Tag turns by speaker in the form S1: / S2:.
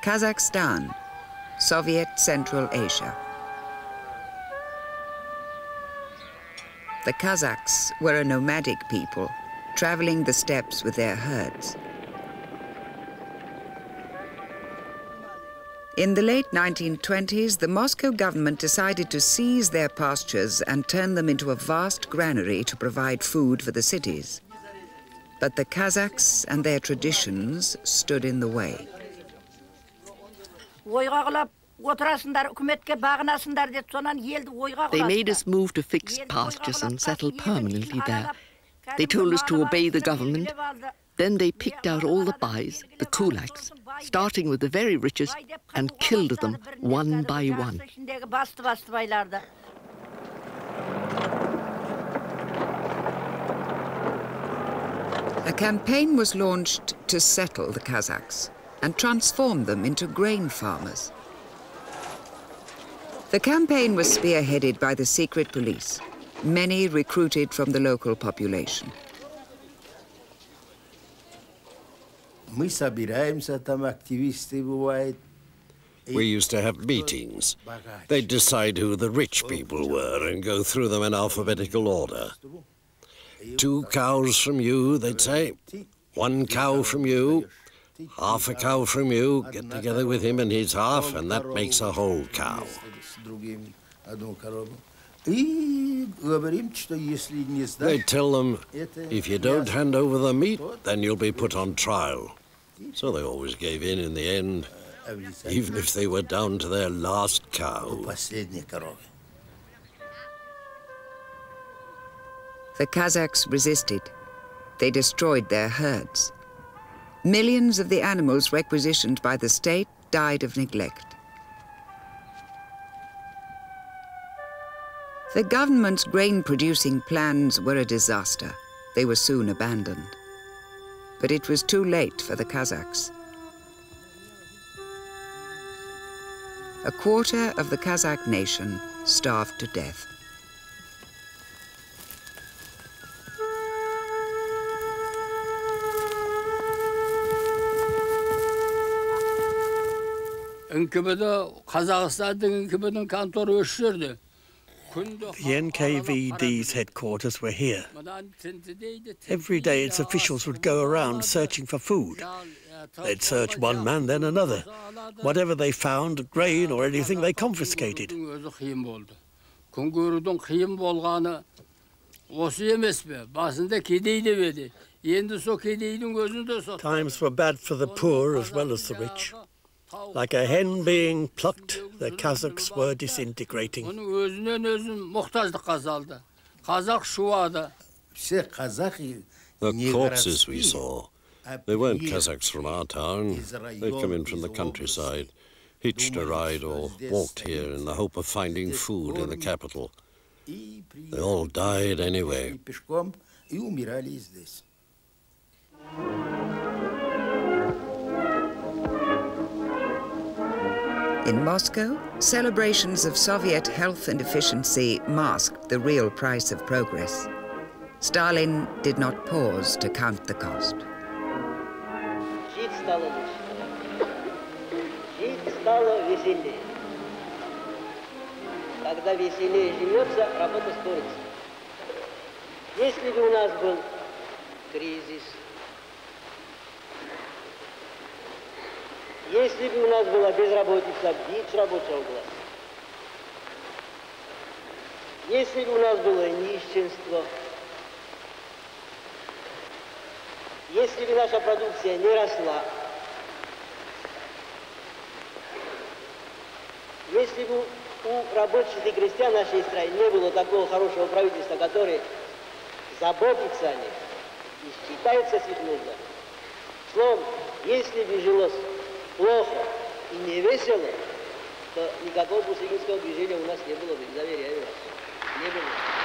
S1: Kazakhstan, Soviet Central Asia. The Kazakhs were a nomadic people, traveling the steppes with their herds. In the late 1920s, the Moscow government decided to seize their pastures and turn them into a vast granary to provide food for the cities. But the Kazakhs and their traditions stood in the way.
S2: They made us move to fixed pastures and settle permanently there. They told us to obey the government. Then they picked out all the bais, the kulaks, starting with the very richest, and killed them one by one.
S1: A campaign was launched to settle the Kazakhs and transform them into grain farmers. The campaign was spearheaded by the secret police, many recruited from the local population.
S3: We
S4: used to have meetings. They'd decide who the rich people were and go through them in alphabetical order. 2 cows from you, they'd say. 1 cow from you. Half a cow from you. Get together with him and his half, and that makes a whole cow. They'd tell them, if you don't hand over the meat, then you'll be put on trial. So they always gave in the end, even if they were down to their last cow.
S1: The Kazakhs resisted. They destroyed their herds. Millions of the animals requisitioned by the state died of neglect. The government's grain-producing plans were a disaster. They were soon abandoned. But it was too late for the Kazakhs. A quarter of the Kazakh nation starved to death.
S5: The NKVD's headquarters were here. Every day its officials would go around searching for food. They'd search one man, then another. Whatever they found, grain or anything, they confiscated. Times were bad for the poor as well as the rich. Like a hen being plucked, the Kazakhs were disintegrating.
S4: The corpses we saw, they weren't Kazakhs from our town. They'd come in from the countryside, hitched a ride or walked here in the hope of finding food in the capital. They all died anyway.
S1: In Moscow, celebrations of Soviet health and efficiency masked the real price of progress. Stalin did not pause to count the cost.
S6: Если бы у нас была безработица, бич рабочего класса, если бы у нас было нищенство, если бы наша продукция не росла, если бы у рабочих и крестьян нашей страны не было такого хорошего правительства, которое заботится о них и считается с их нуждами. Словом, если бы жилось плохо и не весело, то никакого большевистского движения у нас не было бы, заверяю вас, не было.